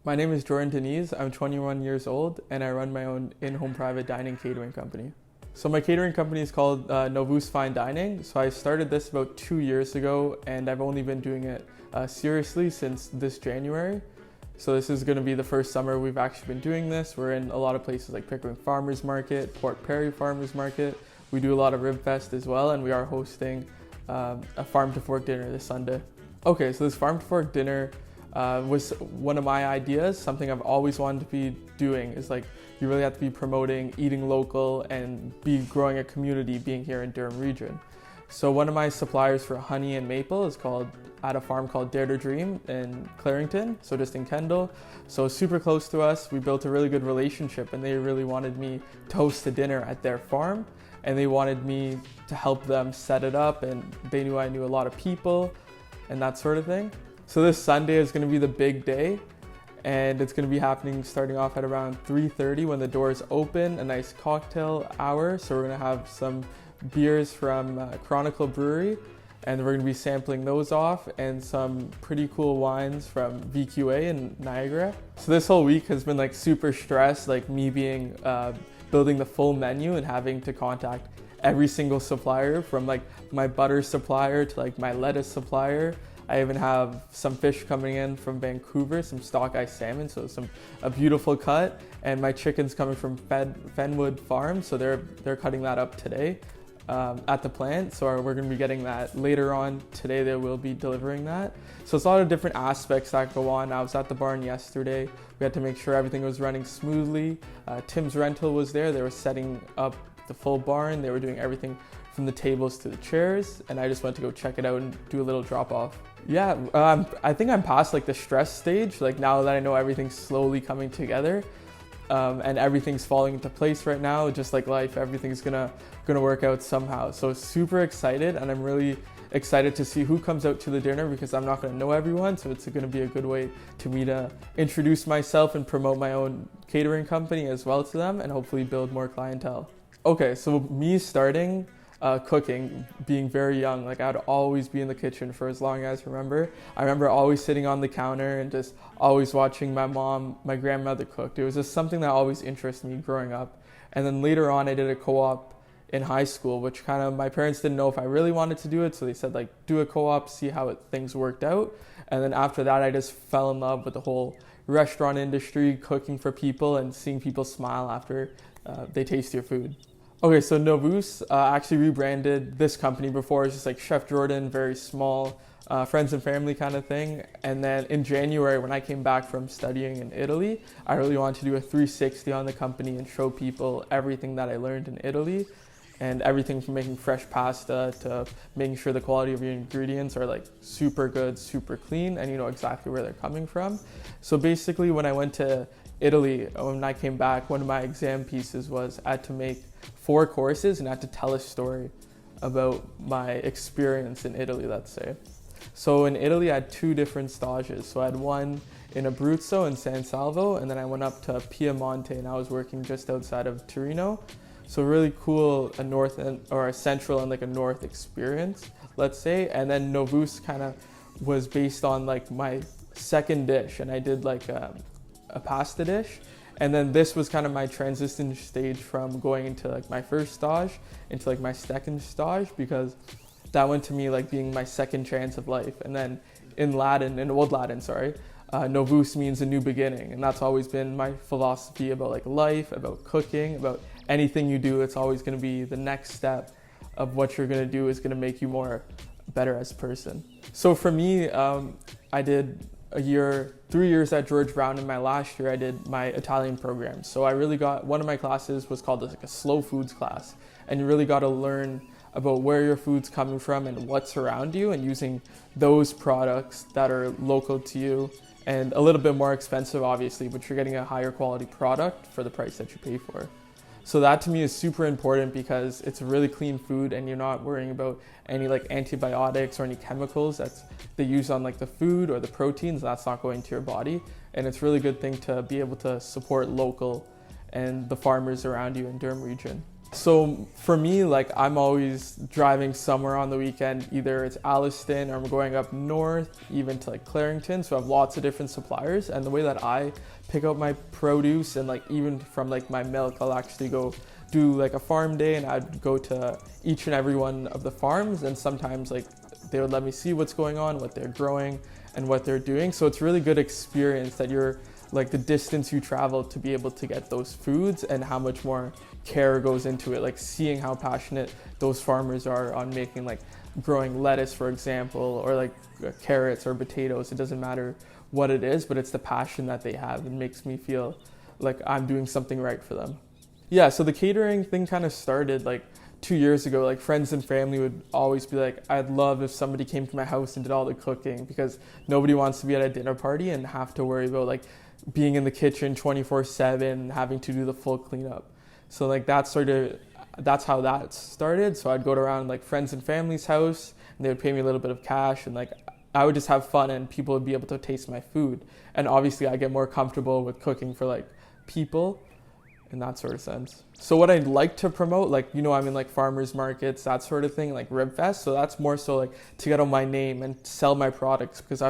My name is Jordan Diniz. I'm 21 years old and I run my own in-home private dining catering company. So my catering company is called Novus Fine Dining. So I started this about 2 years ago and I've only been doing it seriously since this January. So this is going to be the first summer we've actually been doing this. We're in a lot of places like Pickering Farmers Market, Port Perry Farmers Market. We do a lot of Rib Fest as well, and we are hosting a farm to fork dinner this Sunday. Okay, so this farm to fork dinner was one of my ideas. Something I've always wanted to be doing is like you really have to be promoting eating local and be growing a community being here in Durham region. So one of my suppliers for honey and maple is called at a farm called Dare to Dream in Clarington, so just in Kendall. So super close to us. We built a really good relationship and they really wanted me to host a dinner at their farm and they wanted me to help them set it up, and they knew I knew a lot of people and that sort of thing. So this Sunday is going to be the big day, and it's going to be happening starting off at around 3:30 when the doors open, a nice cocktail hour. So we're going to have some beers from Chronicle Brewery, and we're going to be sampling those off, and some pretty cool wines from VQA in Niagara. So this whole week has been like super stressed, like me being building the full menu and having to contact every single supplier, from like my butter supplier to like my lettuce supplier. I even have some fish coming in from Vancouver, some stockeye salmon, so a beautiful cut. And my chicken's coming from Fenwood Farm, so they're cutting that up today at the plant. So we're going to be getting that later on today. They will be delivering that. So it's a lot of different aspects that go on. I was at the barn yesterday. We had to make sure everything was running smoothly. Tim's Rental was there. They were setting up the full barn. They were doing everything from the tables to the chairs, and I just went to go check it out and do a little drop off. Yeah, I think I'm past like the stress stage, like now that I know everything's slowly coming together and everything's falling into place right now, just like life, everything's gonna work out somehow. So super excited, and I'm really excited to see who comes out to the dinner because I'm not gonna know everyone, so it's gonna be a good way to me to introduce myself and promote my own catering company as well to them and hopefully build more clientele. Okay, so me starting cooking, being very young, like I'd always be in the kitchen for as long as I remember. I remember always sitting on the counter and just always watching my mom, my grandmother cook. It was just something that always interested me growing up. And then later on I did a co-op in high school, which kind of my parents didn't know if I really wanted to do it, so they said like do a co-op, see how things worked out. And then after that I just fell in love with the whole restaurant industry, cooking for people and seeing people smile after they taste your food. Okay, so Novus actually rebranded this company before. It was just like Chef Jordan, very small, friends and family kind of thing. And then in January, when I came back from studying in Italy, I really wanted to do a 360 on the company and show people everything that I learned in Italy, and everything from making fresh pasta to making sure the quality of your ingredients are like super good, super clean, and you know exactly where they're coming from. So basically when I went to Italy, when I came back, one of my exam pieces was I had to make 4 courses and I had to tell a story about my experience in Italy, let's say. So in Italy, I had 2 different stages. So I had one in Abruzzo and San Salvo, and then I went up to Piemonte and I was working just outside of Torino. So really cool, a north or a central and like a north experience, let's say. And then Novus kind of was based on like my second dish, and I did like a pasta dish. And then this was kind of my transition stage from going into like my first stage into like my second stage, because that went to me like being my second chance of life. And then in Old Latin, Novus means a new beginning. And that's always been my philosophy about like life, about cooking, about anything you do. It's always going to be the next step of what you're going to do is going to make you better as a person. So for me, I did 3 years at George Brown. In my last year I did my Italian program. So I really got, one of my classes was called like a slow foods class, and you really got to learn about where your food's coming from and what's around you, and using those products that are local to you and a little bit more expensive obviously, but you're getting a higher quality product for the price that you pay for. So that to me is super important because it's a really clean food and you're not worrying about any like antibiotics or any chemicals that's they use on like the food or the proteins. That's not going to your body. And it's a really good thing to be able to support local and the farmers around you in Durham region. So for me, like I'm always driving somewhere on the weekend. Either it's Alliston or I'm going up north, even to like Clarington. So I have lots of different suppliers. And the way that I pick out my produce and like even from like my milk, I'll actually go do like a farm day and I'd go to each and every one of the farms. And sometimes like they would let me see what's going on, what they're growing and what they're doing. So it's really good experience that you're like the distance you travel to be able to get those foods and how much more care goes into it, like seeing how passionate those farmers are on making like growing lettuce, for example, or like carrots or potatoes. It doesn't matter what it is, but it's the passion that they have. It makes me feel like I'm doing something right for them. Yeah, so the catering thing kind of started like 2 years ago. Like friends and family would always be like, I'd love if somebody came to my house and did all the cooking, because nobody wants to be at a dinner party and have to worry about like being in the kitchen 24/7, having to do the full cleanup. So like that's how that started. So I'd go around like friends and family's house and they would pay me a little bit of cash and like I would just have fun and people would be able to taste my food. And obviously I get more comfortable with cooking for like people in that sort of sense. So what I'd like to promote, like, you know, I'm in like farmers markets, that sort of thing, like Rib Fest. So that's more so like to get on my name and sell my products, because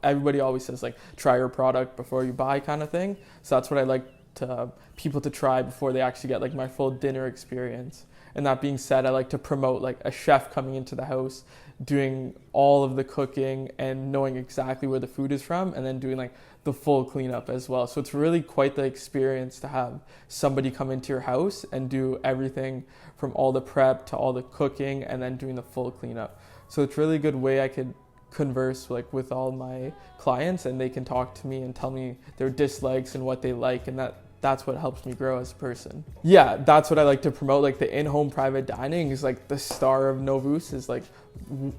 everybody always says like try your product before you buy kind of thing. So that's what I like to people to try before they actually get like my full dinner experience. And that being said, I like to promote like a chef coming into the house, doing all of the cooking and knowing exactly where the food is from, and then doing like the full cleanup as well. So it's really quite the experience to have somebody come into your house and do everything from all the prep to all the cooking and then doing the full cleanup. So it's really a good way I could converse like with all my clients, and they can talk to me and tell me their dislikes and what they like, and that's what helps me grow as a person. Yeah, that's what I like to promote. Like the in-home private dining is like the star of Novus, is like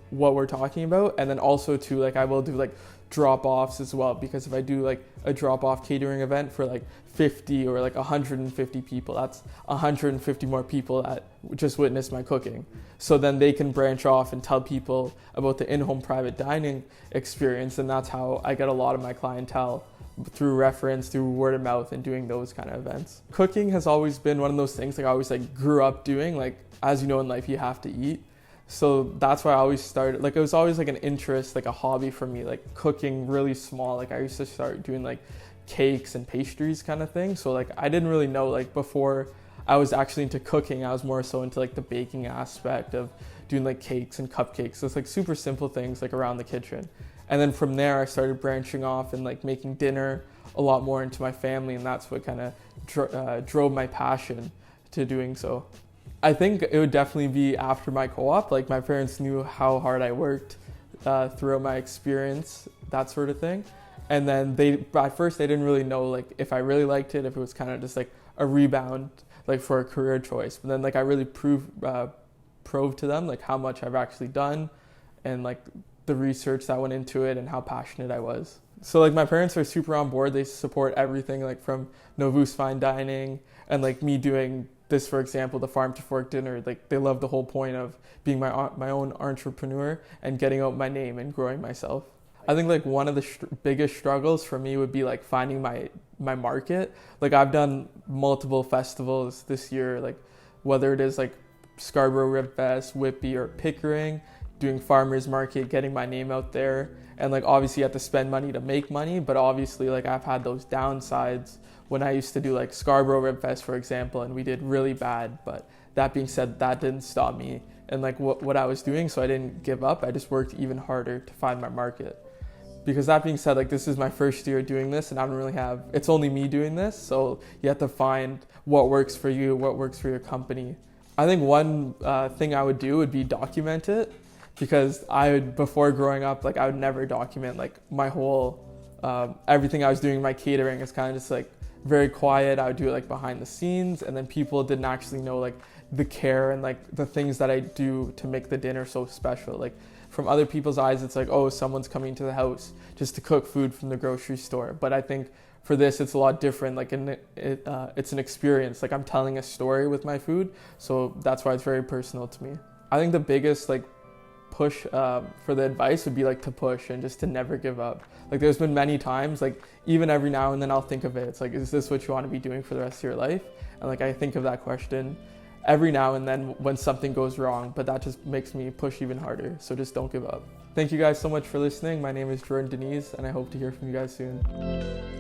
what we're talking about. And then also too, like I will do like drop-offs as well, because if I do like a drop-off catering event for like 50 or like 150 people, that's 150 more people that just witnessed my cooking. So then they can branch off and tell people about the in-home private dining experience, and that's how I get a lot of my clientele, through reference, through word of mouth, and doing those kind of events. Cooking has always been one of those things like I always like grew up doing. Like, as you know, in life you have to eat. So that's why I always started, like it was always like an interest, like a hobby for me, like cooking really small. Like I used to start doing like cakes and pastries kind of thing. So like I didn't really know, like before I was actually into cooking, I was more so into like the baking aspect of doing like cakes and cupcakes. So it's like super simple things like around the kitchen. And then from there I started branching off and like making dinner a lot more into my family, and that's what kind of drove my passion to doing so. I think it would definitely be after my co-op. Like my parents knew how hard I worked throughout my experience, that sort of thing. And then at first they didn't really know like if I really liked it, if it was kind of just like a rebound like for a career choice. But then like I really proved to them like how much I've actually done, and like the research that went into it and how passionate I was. So like my parents are super on board. They support everything, like from Novus Fine Dining and like me doing this, for example, the farm to fork dinner. Like they love the whole point of being my own entrepreneur and getting out my name and growing myself. I think like one of the biggest struggles for me would be like finding my market. Like I've done multiple festivals this year, like whether it is like Scarborough Rib Fest, Whitby, or Pickering, doing farmers market, getting my name out there. And like obviously you have to spend money to make money, but obviously like I've had those downsides when I used to do like Scarborough Rib Fest, for example, and we did really bad. But that being said, that didn't stop me and like what I was doing, so I didn't give up. I just worked even harder to find my market. Because that being said, like this is my first year doing this, and I don't really have, it's only me doing this, so you have to find what works for you, what works for your company. I think one thing I would do would be document it. Because before growing up, like I would never document like my whole, everything I was doing in my catering is kind of just like very quiet. I would do it like behind the scenes, and then people didn't actually know like the care and like the things that I do to make the dinner so special. Like from other people's eyes, it's like, oh, someone's coming to the house just to cook food from the grocery store. But I think for this, it's a lot different. Like it's an experience. Like I'm telling a story with my food. So that's why it's very personal to me. I think the biggest like push for the advice would be like to push and just to never give up. Like there's been many times, like even every now and then I'll think of it. It's like, is this what you want to be doing for the rest of your life? And like I think of that question every now and then when something goes wrong, but that just makes me push even harder. So just don't give up. Thank you guys so much for listening. My name is Jordan Diniz, and I hope to hear from you guys soon.